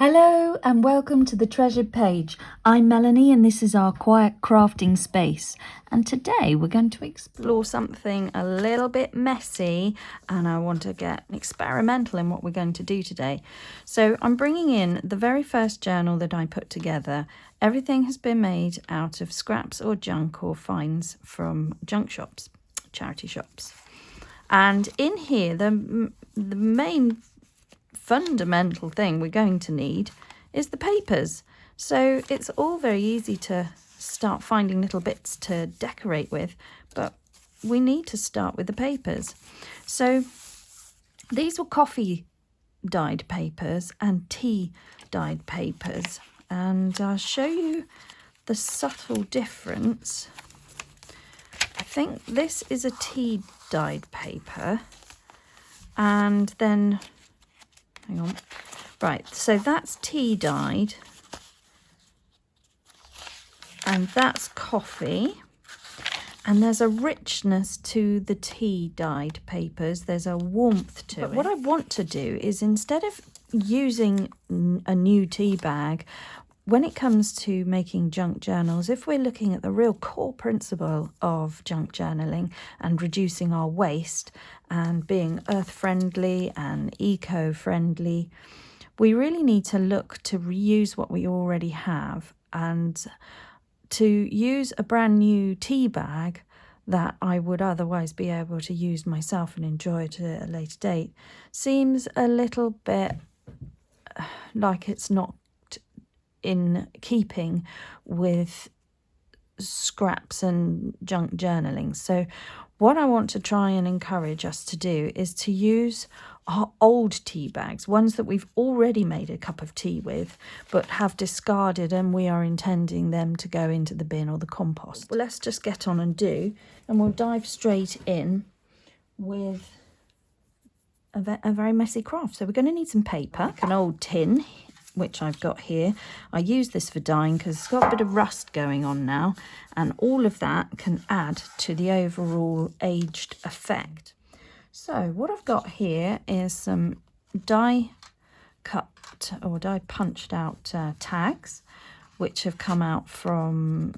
Hello and welcome to the Treasured Page. I'm Melanie and this is our quiet crafting space. And today we're going to explore something a little bit messy, and I want to get experimental in what we're going to do today. So I'm bringing in the very first journal that I put together. Everything has been made out of scraps or junk or finds from junk shops, charity shops. And in here, the main fundamental thing we're going to need is the papers. So it's all very easy to start finding little bits to decorate with, but we need to start with the papers. So these were coffee dyed papers and tea dyed papers, and I'll show you the subtle difference. I think this is a tea dyed paper, and then hang on. Right, so that's tea dyed and that's coffee, and there's a richness to the tea dyed papers. There's a warmth to it. But what I want to do is, instead of using a new tea bag, when it comes to making junk journals, if we're looking at the real core principle of junk journaling and reducing our waste and being earth-friendly and eco-friendly, we really need to look to reuse what we already have. And to use a brand new tea bag that I would otherwise be able to use myself and enjoy at a later date seems a little bit like it's not in keeping with scraps and junk journaling. So what I want to try and encourage us to do is to use our old tea bags, ones that we've already made a cup of tea with but have discarded, and we are intending them to go into the bin or the compost. Well, let's just get on and do, and we'll dive straight in with a very messy craft. So we're going to need some paper, like an old tin, which I've got here. I use this for dyeing because it's got a bit of rust going on now, and all of that can add to the overall aged effect. So what I've got here is some die cut or die punched out tags, which have come out from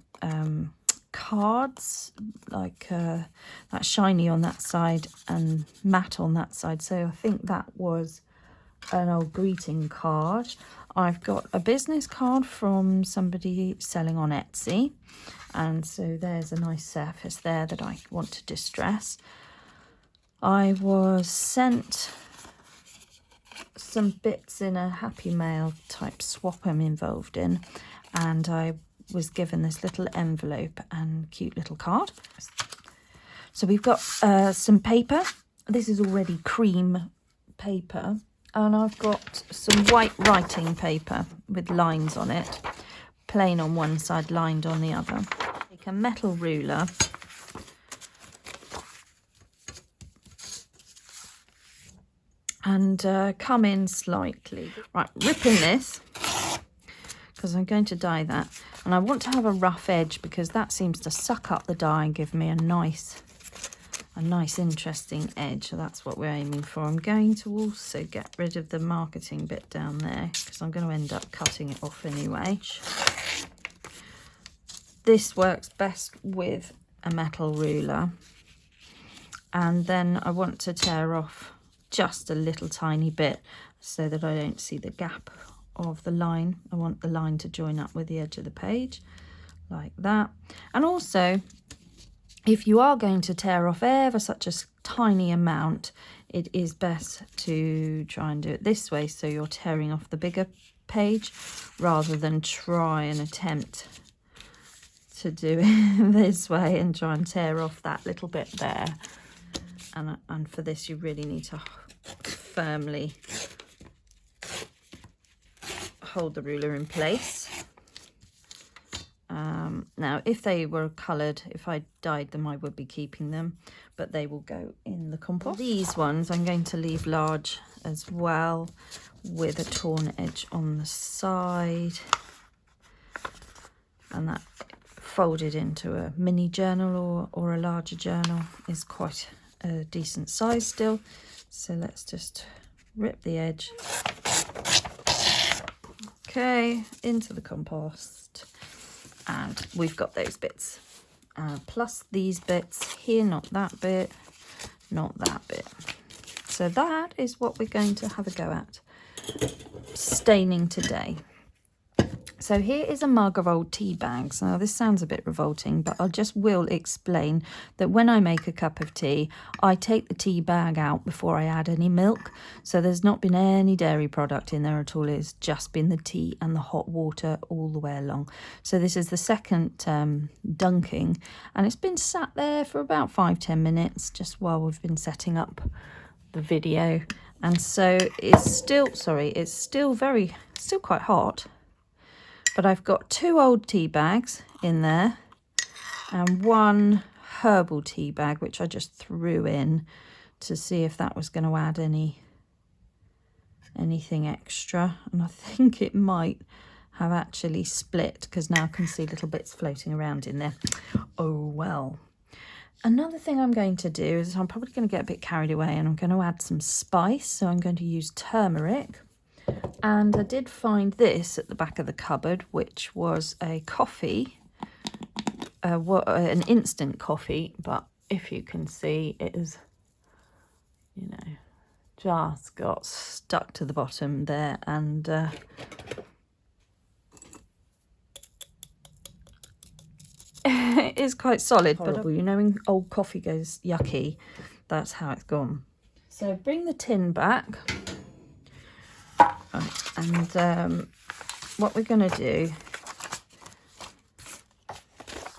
cards, like that shiny on that side and matte on that side. So I think that was an old greeting card. I've got a business card from somebody selling on Etsy, and so there's a nice surface there that I want to distress. I was sent some bits in a Happy Mail type swap I'm involved in, and I was given this little envelope and cute little card. So we've got some paper. This is already cream paper. And I've got some white writing paper with lines on it, plain on one side, lined on the other. Take a metal ruler and come in slightly. Right, ripping this because I'm going to dye that. And I want to have a rough edge because that seems to suck up the dye and give me a nice interesting edge. So that's what we're aiming for. I'm going to also get rid of the marketing bit down there because I'm going to end up cutting it off anyway. This works best with a metal ruler, and then I want to tear off just a little tiny bit so that I don't see the gap of the line. I want the line to join up with the edge of the page like that. And also, if you are going to tear off ever such a tiny amount, it is best to try and do it this way, so you're tearing off the bigger page rather than try and attempt to do it this way and try and tear off that little bit there. And for this you really need to firmly hold the ruler in place. Now, if they were coloured, if I dyed them, I would be keeping them, but they will go in the compost. These ones I'm going to leave large as well, with a torn edge on the side, and that folded into a mini journal or a larger journal is quite a decent size still. So let's just rip the edge Okay, into the compost. And we've got those bits. Plus these bits here, not that bit, not that bit. So that is what we're going to have a go at staining today. So here is a mug of old tea bags. Now this sounds a bit revolting, but I just will explain that when I make a cup of tea, I take the tea bag out before I add any milk. So there's not been any dairy product in there at all. It's just been the tea and the hot water all the way along. So this is the second dunking, and it's been sat there for about 5-10 minutes just while we've been setting up the video. And so it's still, it's still quite hot. But I've got 2 old tea bags in there and 1 herbal tea bag, which I just threw in to see if that was going to add anything extra. And I think it might have actually split, because now I can see little bits floating around in there. Oh, well. Another thing I'm going to do is I'm probably going to get a bit carried away, and I'm going to add some spice. So I'm going to use turmeric. And I did find this at the back of the cupboard, which was a coffee, an instant coffee. But if you can see, it is, you know, just got stuck to the bottom there. And it is quite solid. Horrible. But, you know, when old coffee goes yucky, that's how it's gone. So bring the tin back. Right, and what we're going to do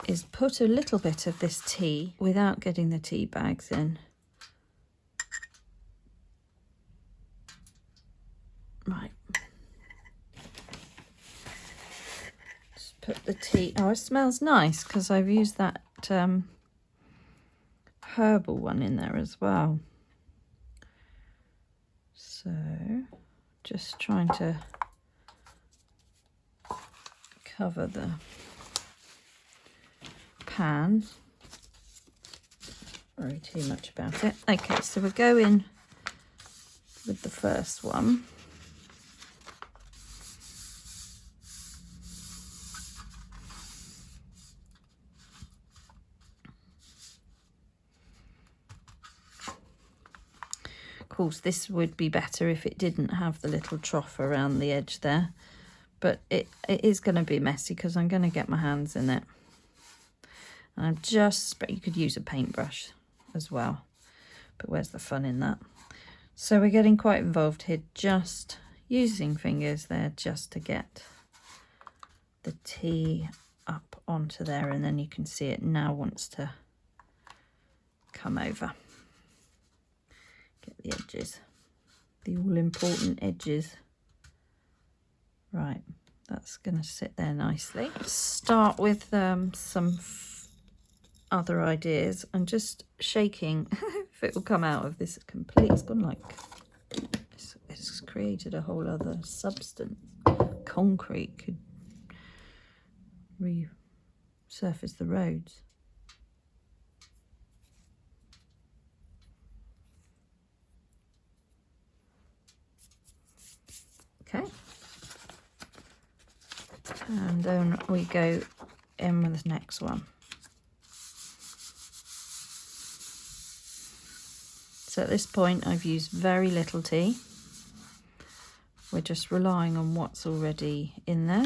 is put a little bit of this tea, without getting the tea bags in. Right. Just put the tea. Oh, it smells nice because I've used that herbal one in there as well. So just trying to cover the pan. Not worry too much about it. Okay, so we'll go in with the first one. Of course, this would be better if it didn't have the little trough around the edge there, but it is going to be messy because I'm going to get my hands in it. And you could use a paintbrush as well, but where's the fun in that? So we're getting quite involved here, just using fingers there just to get the tea up onto there, and then you can see it now wants to come over. Get the edges, the all-important edges. Right, that's going to sit there nicely. Start with some other ideas. I'm just shaking if it will come out of this complete. It's gone like, it's created a whole other substance. Concrete could resurface the roads. Okay, and then we go in with the next one. So at this point I've used very little tea. We're just relying on what's already in there,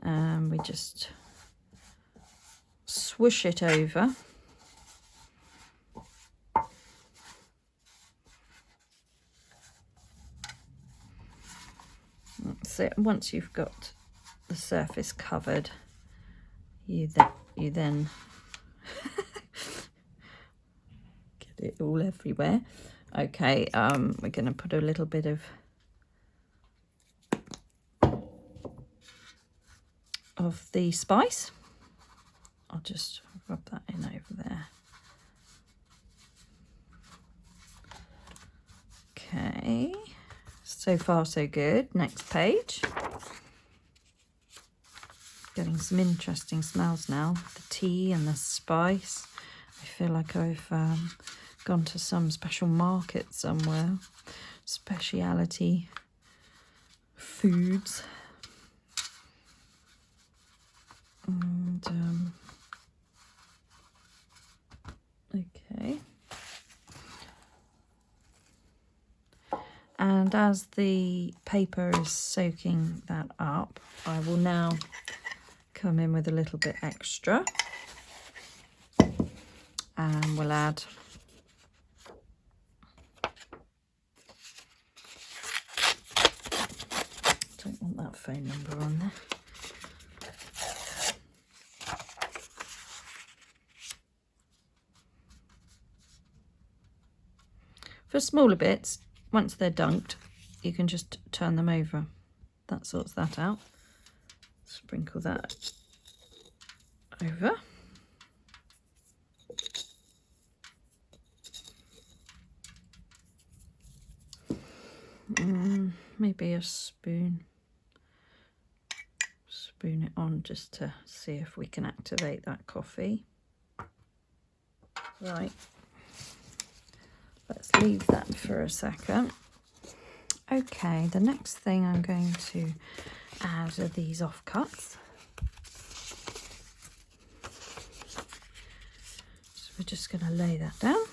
and we just swoosh it over. So once you've got the surface covered, you then get it all everywhere. Okay, we're going to put a little bit of the spice. I'll just rub that in over there. Okay. So far, so good. Next page. Getting some interesting smells now. The tea and the spice. I feel like I've gone to some special market somewhere. Speciality foods. And okay. And as the paper is soaking that up, I will now come in with a little bit extra. And we'll add don't want that phone number on there. For smaller bits, once they're dunked, you can just turn them over. That sorts that out. Sprinkle that over. Maybe a spoon. Spoon it on just to see if we can activate that coffee. Right. Let's leave that for a second. Okay, the next thing I'm going to add are these offcuts. So we're just going to lay that down.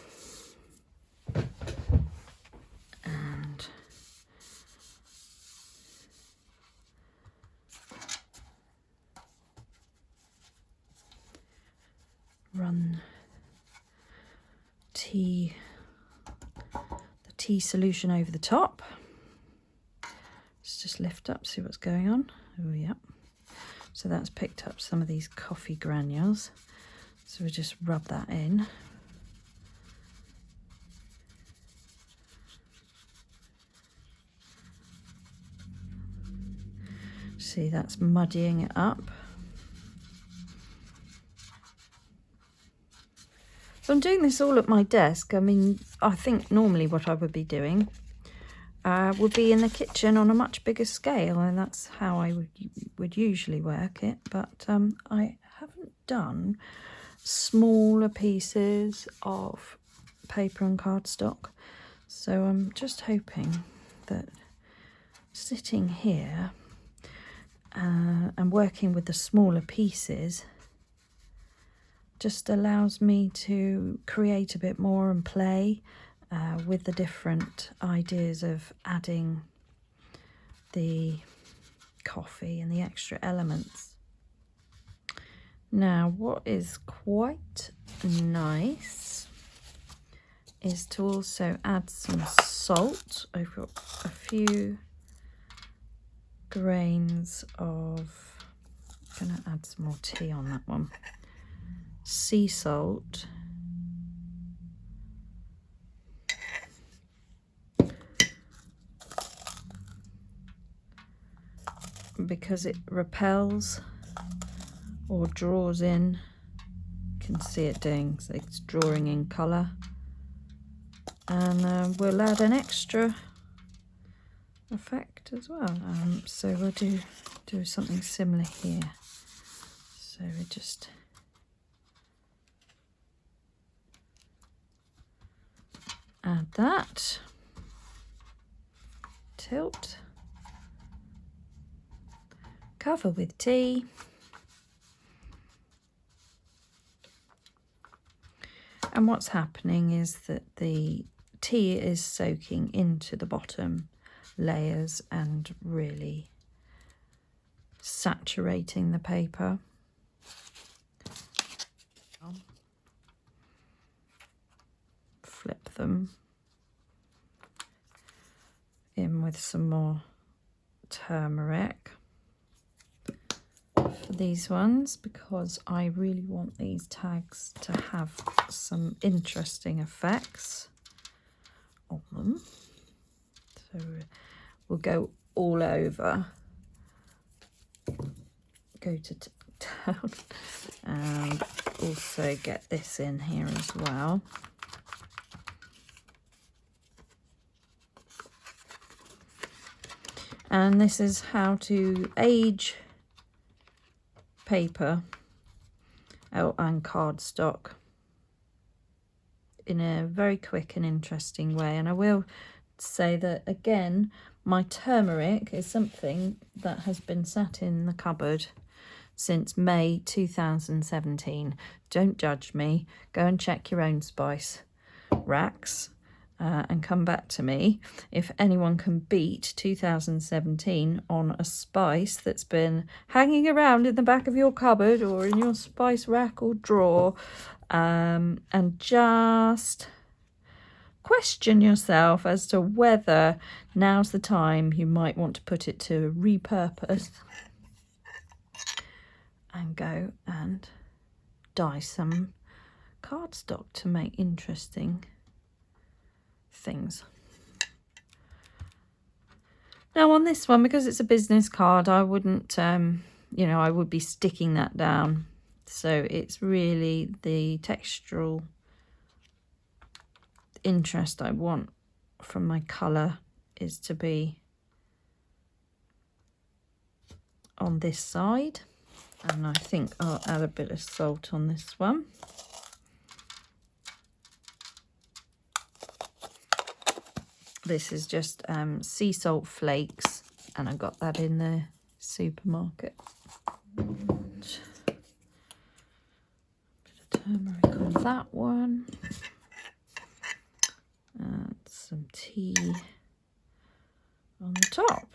And run the tea solution over the top. Let's just lift up, see what's going on. Oh, yeah. So that's picked up some of these coffee granules. So we just rub that in. See, that's muddying it up. So I'm doing this all at my desk. I mean, I think normally what I would be doing would be in the kitchen on a much bigger scale, and that's how I would usually work it. But I haven't done smaller pieces of paper and cardstock. So I'm just hoping that sitting here and working with the smaller pieces just allows me to create a bit more and play with the different ideas of adding the coffee and the extra elements. Now, what is quite nice is to also add some salt. I've got a few grains of, I'm going to add some more tea on that one. Sea salt. Because it repels or draws in, you can see it doing, so it's drawing in colour. And we'll add an extra effect as well. So we'll do something similar here. So we just add that, tilt, cover with tea, and what's happening is that the tea is soaking into the bottom layers and really saturating the paper. Flip them in with some more turmeric for these ones, because I really want these tags to have some interesting effects on them. So we'll go all over, go to town, and also get this in here as well. And this is how to age paper and cardstock in a very quick and interesting way. And I will say that, again, my turmeric is something that has been sat in the cupboard since May 2017. Don't judge me. Go and check your own spice racks and come back to me if anyone can beat 2017 on a spice that's been hanging around in the back of your cupboard or in your spice rack or drawer, and just question yourself as to whether now's the time you might want to put it to repurpose and go and dye some cardstock to make interesting things. Now on this one, because it's a business card, I wouldn't, you know, I would be sticking that down. So it's really the textural interest I want from my colour is to be on this side. And I think I'll add a bit of salt on this one. This is just sea salt flakes, and I got that in the supermarket. Bit of turmeric on that one. And some tea on the top.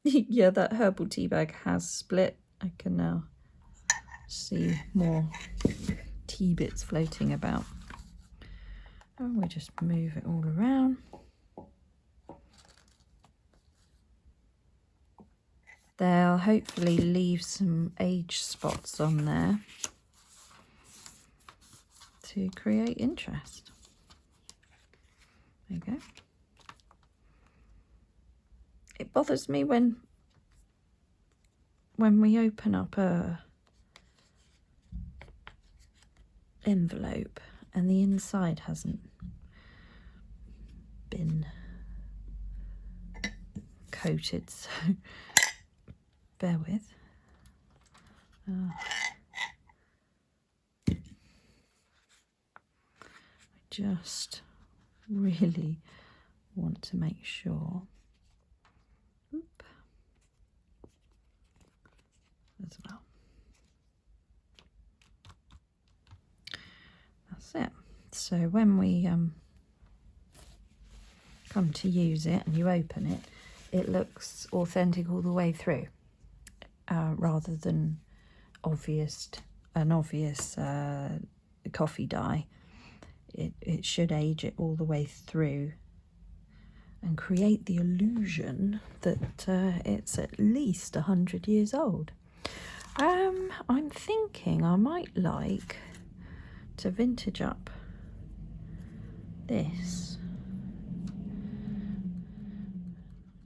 Yeah, that herbal tea bag has split. I can now see more tea bits floating about. And we just move it all around. They'll hopefully leave some age spots on there to create interest. There you go. It bothers me when we open up a envelope and the inside hasn't been coated, so bear with. I just really want to make sure as well. That's it. So when we come to use it and you open it, it looks authentic all the way through, rather than an obvious coffee dye. It should age it all the way through and create the illusion that it's at least 100 years old. I'm thinking I might like to vintage up this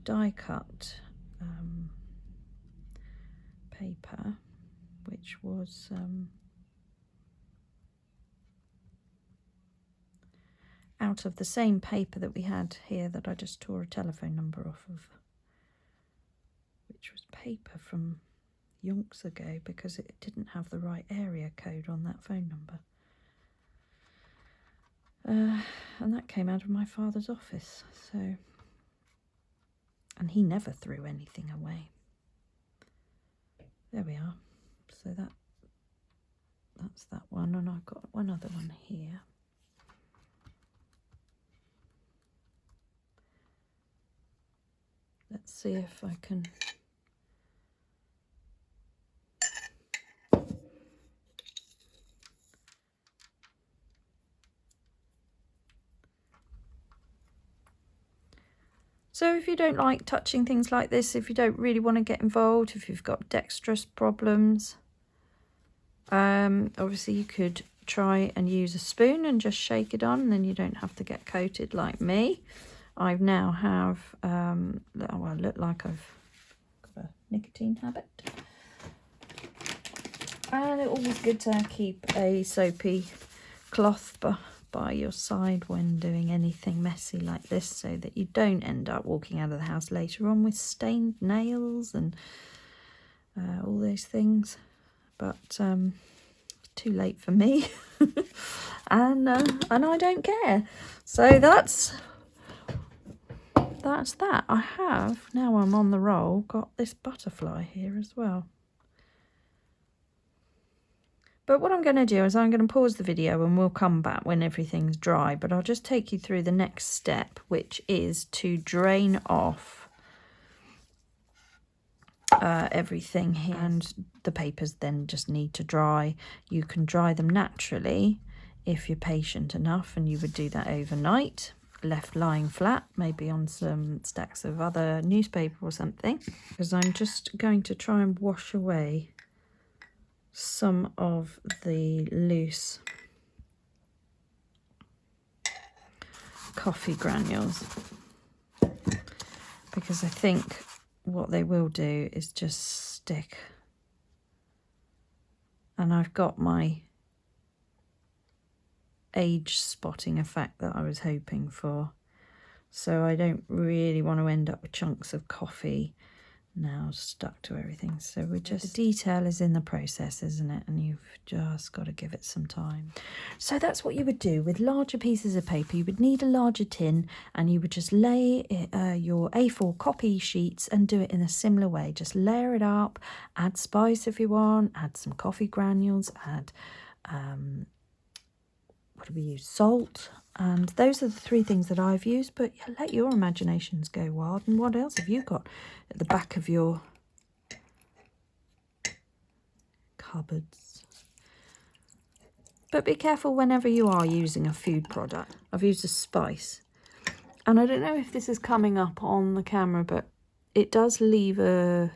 die cut paper, which was out of the same paper that we had here that I just tore a telephone number off of, which was paper from yonks ago because it didn't have the right area code on that phone number. And that came out of my father's office, so, and he never threw anything away. There we are. So that's that one, and I've got one other one here. Let's see if I can So if you don't like touching things like this, if you don't really want to get involved, if you've got dexterous problems, obviously you could try and use a spoon and just shake it on, and then you don't have to get coated like me. I now have, well, I look like I've got a nicotine habit. And it's always good to keep a soapy cloth by your side when doing anything messy like this, so that you don't end up walking out of the house later on with stained nails and all those things. But too late for me. and I don't care. So that's that. I have, now I'm on the roll, got this butterfly here as well. But what I'm going to do is I'm going to pause the video and we'll come back when everything's dry. But I'll just take you through the next step, which is to drain off everything here. And the papers then just need to dry. You can dry them naturally if you're patient enough, and you would do that overnight, left lying flat, maybe on some stacks of other newspaper or something. Because I'm just going to try and wash away some of the loose coffee granules, because I think what they will do is just stick. And I've got my age spotting effect that I was hoping for, so I don't really want to end up with chunks of coffee now stuck to everything. So we just, the detail is in the process, isn't it? And you've just got to give it some time. So that's what you would do with larger pieces of paper. You would need a larger tin, and you would just lay your A4 copy sheets and do it in a similar way. Just layer it up, add spice if you want, add some coffee granules, add what do we use, salt, and those are the three things that I've used. But yeah, let your imaginations go wild. And what else have you got at the back of your cupboards? But be careful whenever you are using a food product. I've used a spice, and I don't know if this is coming up on the camera, but it does leave a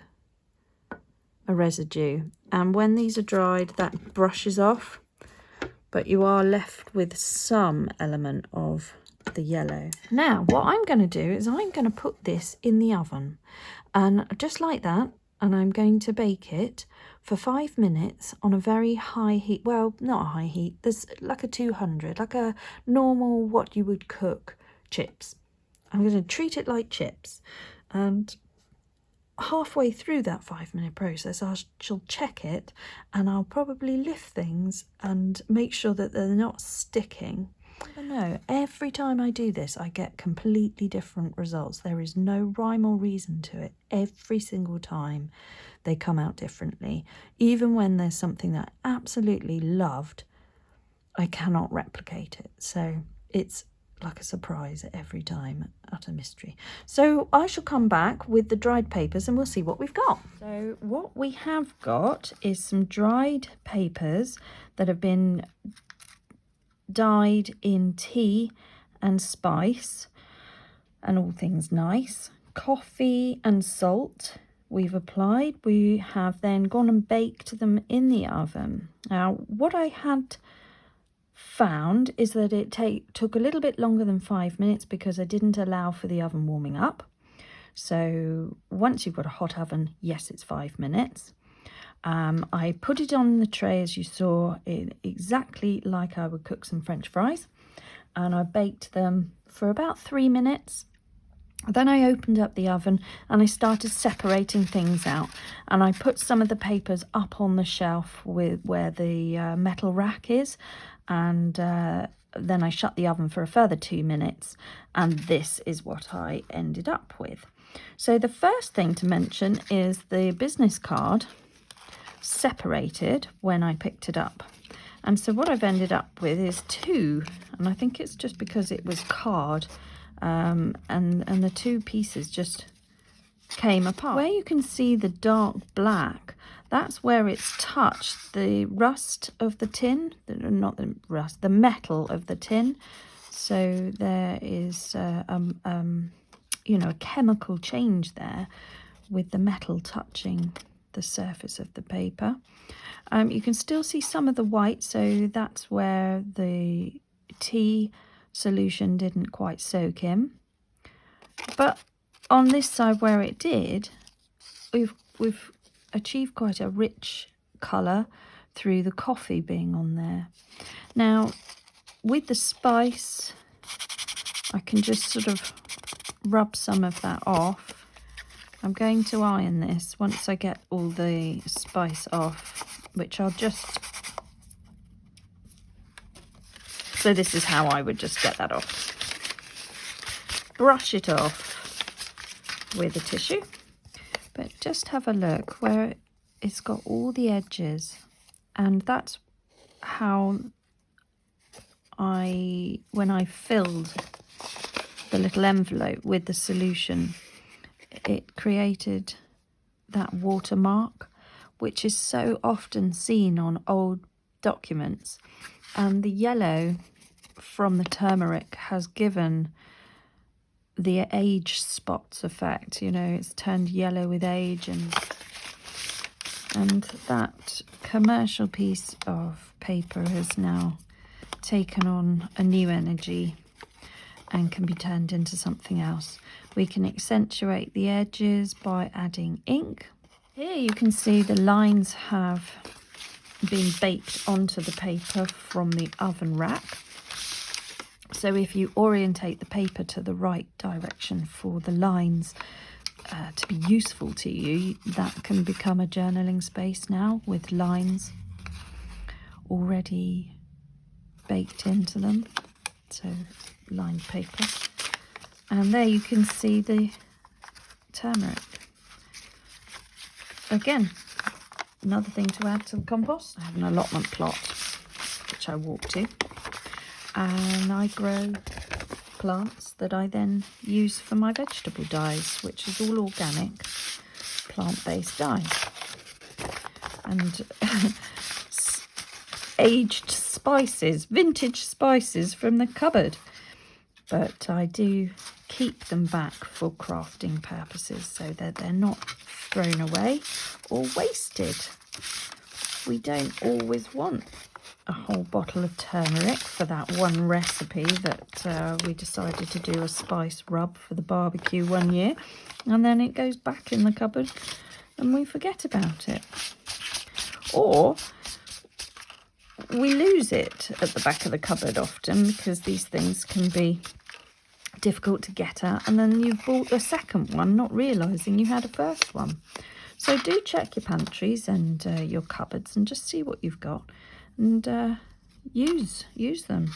residue, and when these are dried that brushes off, but you are left with some element of the yellow. Now, what I'm going to do is I'm going to put this in the oven, and just like that, and I'm going to bake it for 5 minutes on a very high heat. Well, not a high heat, there's like a 200, like a normal what you would cook chips. I'm going to treat it like chips, and halfway through that 5 minute process I shall check it, and I'll probably lift things and make sure that they're not sticking. I don't know, every time I do this I get completely different results. There is no rhyme or reason to it. Every single time they come out differently. Even when there's something that I absolutely loved, I cannot replicate it. So it's like a surprise every time, utter mystery. So I shall come back with the dried papers and we'll see what we've got. So what we have got is some dried papers that have been dyed in tea and spice and all things nice. Coffee and salt we've applied. We have then gone and baked them in the oven. Now, what I had found is that it took a little bit longer than 5 minutes because I didn't allow for the oven warming up. So once you've got a hot oven, yes, it's 5 minutes. I put it on the tray, as you saw, exactly like I would cook some French fries, and I baked them for about 3 minutes. Then I opened up the oven and I started separating things out, and I put some of the papers up on the shelf with where the metal rack is, and then I shut the oven for a further 2 minutes, and this is what I ended up with. So the first thing to mention is the business card separated when I picked it up. And so what I've ended up with is two, and I think it's just because it was card, and the two pieces just came apart. Where you can see the dark black, that's where it's touched the rust of the tin, not the rust, the metal of the tin. So there is you know, a chemical change there with the metal touching the surface of the paper. You can still see some of the white, so that's where the tea solution didn't quite soak in. But on this side where it did, we've achieved quite a rich colour through the coffee being on there. Now, with the spice, I can just sort of rub some of that off. I'm going to iron this once I get all the spice off, which I'll just So this is how I would just get that off. Brush it off with a tissue, but just have a look where it's got all the edges, and that's how when I filled the little envelope with the solution, it created that watermark, which is so often seen on old documents, and the yellow from the turmeric has given the age spots effect. You know, it's turned yellow with age, and that commercial piece of paper has now taken on a new energy and can be turned into something else. We can accentuate the edges by adding ink. Here you can see the lines have been baked onto the paper from the oven rack. So if you orientate the paper to the right direction for the lines to be useful to you, that can become a journaling space now with lines already baked into them. So lined paper. And there you can see the turmeric. Again, another thing to add to the compost. I have an allotment plot which I walk to, and I grow plants that I then use for my vegetable dyes, which is all organic plant-based dyes, and aged spices, vintage spices from the cupboard, but I do keep them back for crafting purposes so that they're not thrown away or wasted. We don't always want a whole bottle of turmeric for that one recipe that we decided to do a spice rub for the barbecue one year, and then it goes back in the cupboard and we forget about it, or we lose it at the back of the cupboard often because these things can be difficult to get at, and then you've bought a second one not realising you had a first one. So do check your pantries and your cupboards and just see what you've got, and use them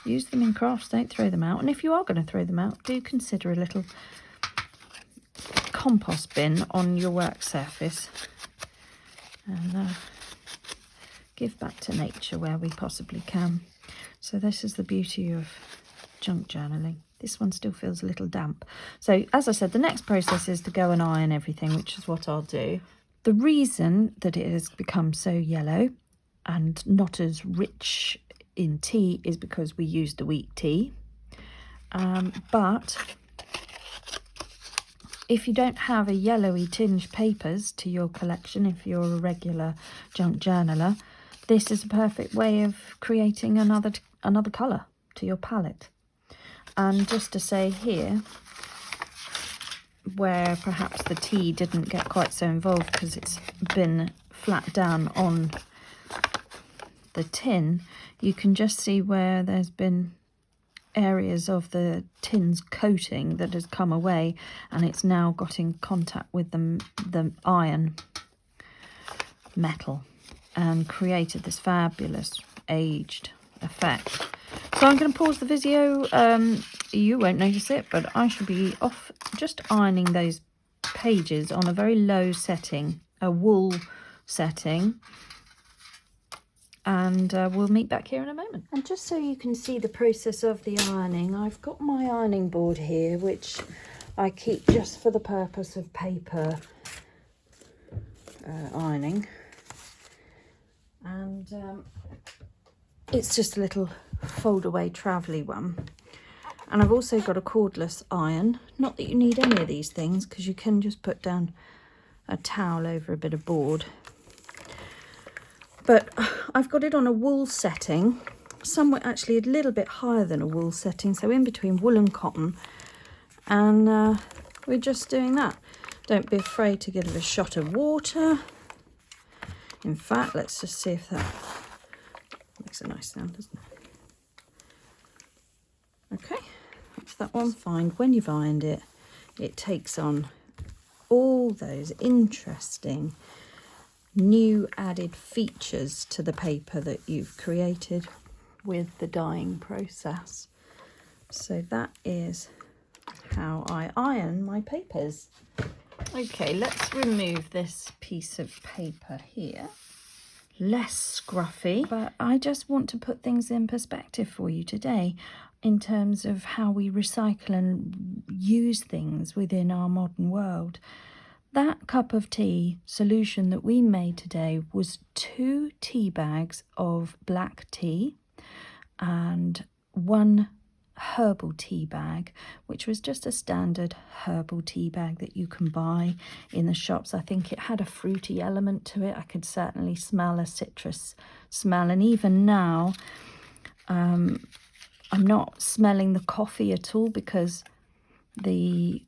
in crafts. Don't throw them out, and if you are going to throw them out, do consider a little compost bin on your work surface, and give back to nature where we possibly can. So this is the beauty of junk journaling. This one still feels a little damp. So as I said, the next process is to go and iron everything, which is what I'll do. The reason that it has become so yellow and not as rich in tea is because we used the wheat tea. But if you don't have a yellowy tinge papers to your collection, if you're a regular junk journaler, this is a perfect way of creating another colour to your palette. And just to say here, where perhaps the tea didn't get quite so involved because it's been flat down on the tin, you can just see where there's been areas of the tin's coating that has come away, and it's now got in contact with the iron metal and created this fabulous aged effect. So I'm going to pause the video. You won't notice it, but I shall be off just ironing those pages on a very low setting, a wool setting, and we'll meet back here in a moment. And just so you can see the process of the ironing, I've got my ironing board here, which I keep just for the purpose of paper ironing, and it's just a little fold away travelly one. And I've also got a cordless iron. Not that you need any of these things, because you can just put down a towel over a bit of board. But I've got it on a wool setting, somewhere actually a little bit higher than a wool setting, so in between wool and cotton. And we're just doing that. Don't be afraid to give it a shot of water. In fact, let's just see if that makes a nice sound, doesn't it? Okay, that's that one. Find when you've ironed it, it takes on all those interesting new added features to the paper that you've created. with the dyeing process. So that is how I iron my papers. Okay, let's remove this piece of paper here. Less scruffy, but I just want to put things in perspective for you today in terms of how we recycle and use things within our modern world. That cup of tea solution that we made today was 2 tea bags of black tea and 1 herbal tea bag, which was just a standard herbal tea bag that you can buy in the shops. I think it had a fruity element to it. I could certainly smell a citrus smell, and even now I'm not smelling the coffee at all because the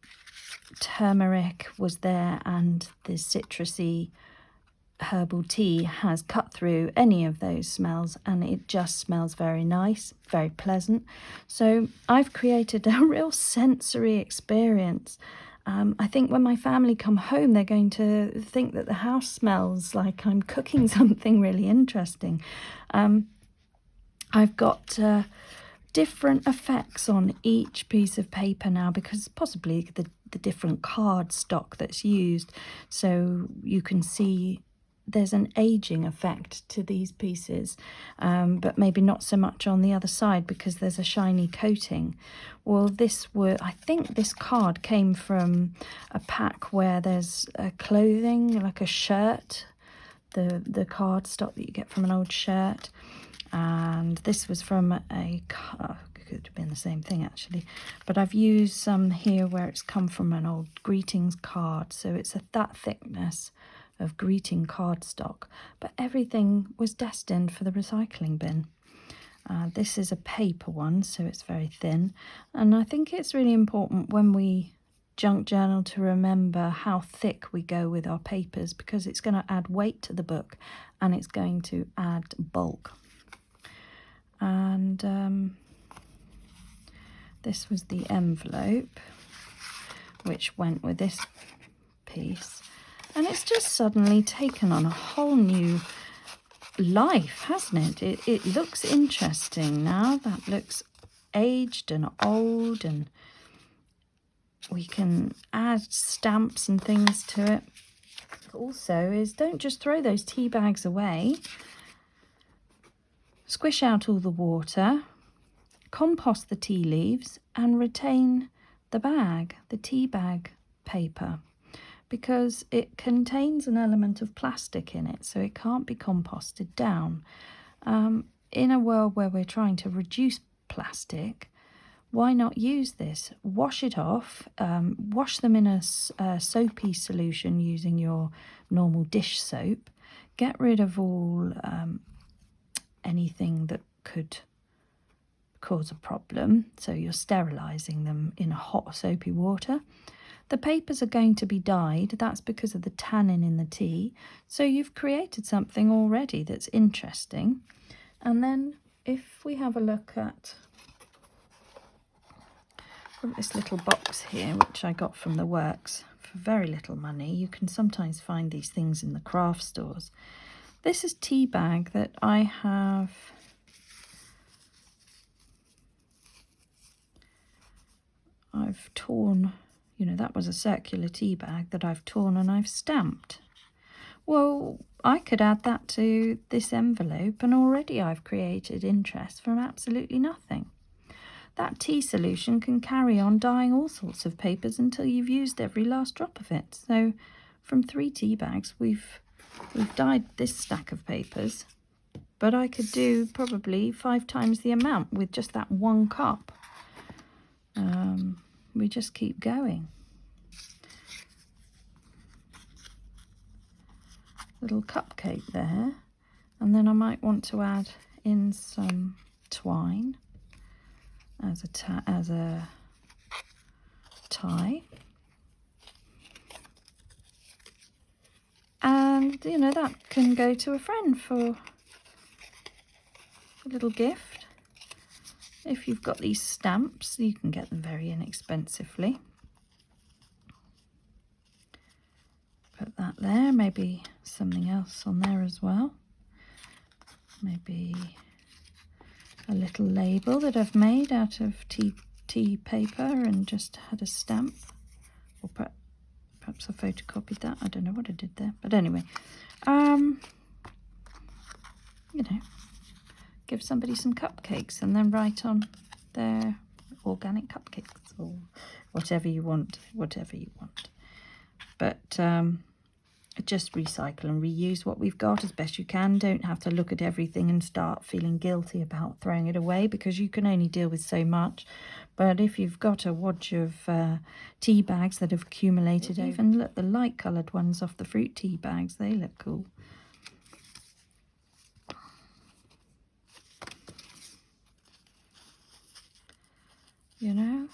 turmeric was there and the citrusy herbal tea has cut through any of those smells, and it just smells very nice, very pleasant. So I've created a real sensory experience. I think when my family come home, they're going to think that the house smells like I'm cooking something really interesting. I've got different effects on each piece of paper now, because possibly the different card stock that's used. So you can see there's an aging effect to these pieces, but maybe not so much on the other side because there's a shiny coating. Well, I think this card came from a pack where there's clothing, like a shirt, the card stock that you get from an old shirt. And this was from could have been the same thing actually, but I've used some here where it's come from an old greetings card, so it's that thickness of greeting cardstock, but everything was destined for the recycling bin. This is a paper one, so it's very thin, and I think it's really important when we junk journal to remember how thick we go with our papers, because it's going to add weight to the book and it's going to add bulk. And this was the envelope which went with this piece, and it's just suddenly taken on a whole new life, hasn't it? It looks interesting now. That looks aged and old, and we can add stamps and things to it. Also is, don't just throw those tea bags away. Squish out all the water, compost the tea leaves, and retain the tea bag paper, because it contains an element of plastic in it, so it can't be composted down. In a world where we're trying to reduce plastic, why not use this? Wash it off, wash them in a soapy solution using your normal dish soap. Get rid of all anything that could cause a problem, so you're sterilising them in hot soapy water. The papers are going to be dyed, that's because of the tannin in the tea, so you've created something already that's interesting. And then if we have a look at this little box here, which I got from the works for very little money, you can sometimes find these things in the craft stores. This is tea bag that I've torn. You know, that was a circular tea bag that I've torn and I've stamped. Well, I could add that to this envelope, and already I've created interest from absolutely nothing. That tea solution can carry on dyeing all sorts of papers until you've used every last drop of it. So from 3 tea bags, we've dyed this stack of papers, but I could do probably 5 times the amount with just that 1 cup. We just keep going. Little cupcake there, and then I might want to add in some twine as a tie, and you know, that can go to a friend for a little gift. If you've got these stamps, you can get them very inexpensively. Put that there, maybe something else on there as well. Maybe a little label that I've made out of tea paper and just had a stamp, or perhaps I photocopied that. I don't know what I did there, but anyway, you know, give somebody some cupcakes and then write on their organic cupcakes or whatever you want, But just recycle and reuse what we've got as best you can. Don't have to look at everything and start feeling guilty about throwing it away, because you can only deal with so much. But if you've got a wad of tea bags that have accumulated, even look, the light coloured ones off the fruit tea bags, they look cool. You know,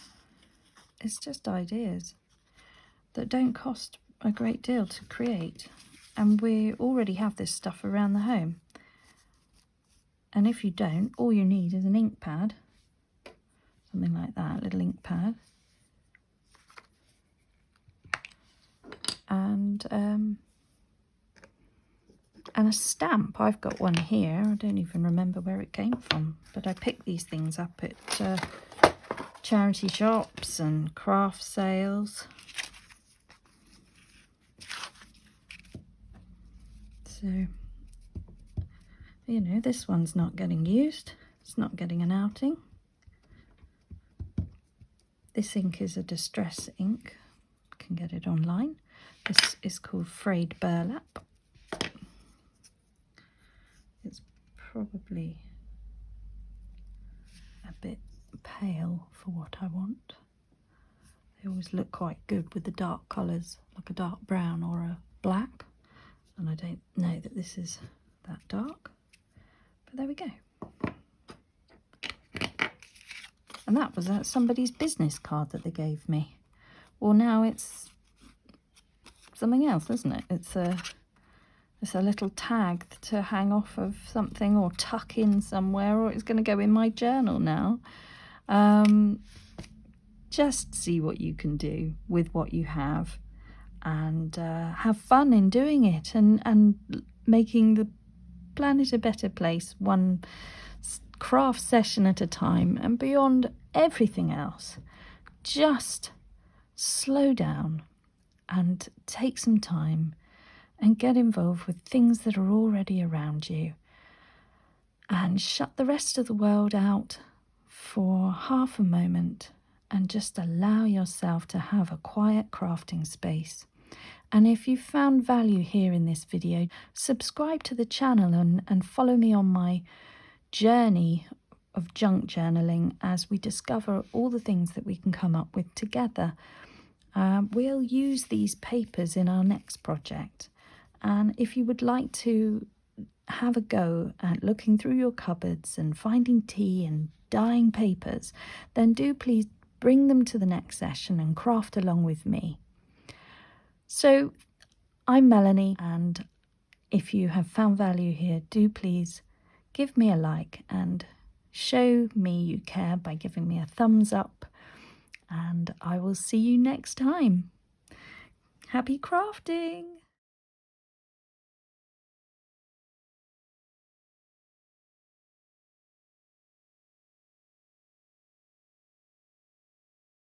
it's just ideas that don't cost a great deal to create, and we already have this stuff around the home. And if you don't, all you need is an ink pad, something like that, a little ink pad, and a stamp. I've got one here. I don't even remember where it came from, but I picked these things up at charity shops and craft sales. So, you know, this one's not getting used. It's not getting an outing. This ink is a distress ink. You can get it online. This is called frayed burlap. It's probably a bit pale for what I want. They always look quite good with the dark colours, like a dark brown or a black. And I don't know that this is that dark, but there we go. And that was somebody's business card that they gave me. Well, now it's something else, isn't it? It's a little tag to hang off of something or tuck in somewhere, or it's going to go in my journal now. Just see what you can do with what you have, and have fun in doing it, and making the planet a better place, one craft session at a time. And beyond everything else, just slow down and take some time and get involved with things that are already around you, and shut the rest of the world out for half a moment and just allow yourself to have a quiet crafting space. And if you found value here in this video, subscribe to the channel and follow me on my journey of junk journaling as we discover all the things that we can come up with together. We'll use these papers in our next project. And if you would like to have a go at looking through your cupboards and finding tea and dyeing papers, then do please bring them to the next session and craft along with me. So, I'm Melanie, and if you have found value here, do please give me a like and show me you care by giving me a thumbs up, and I will see you next time. Happy crafting!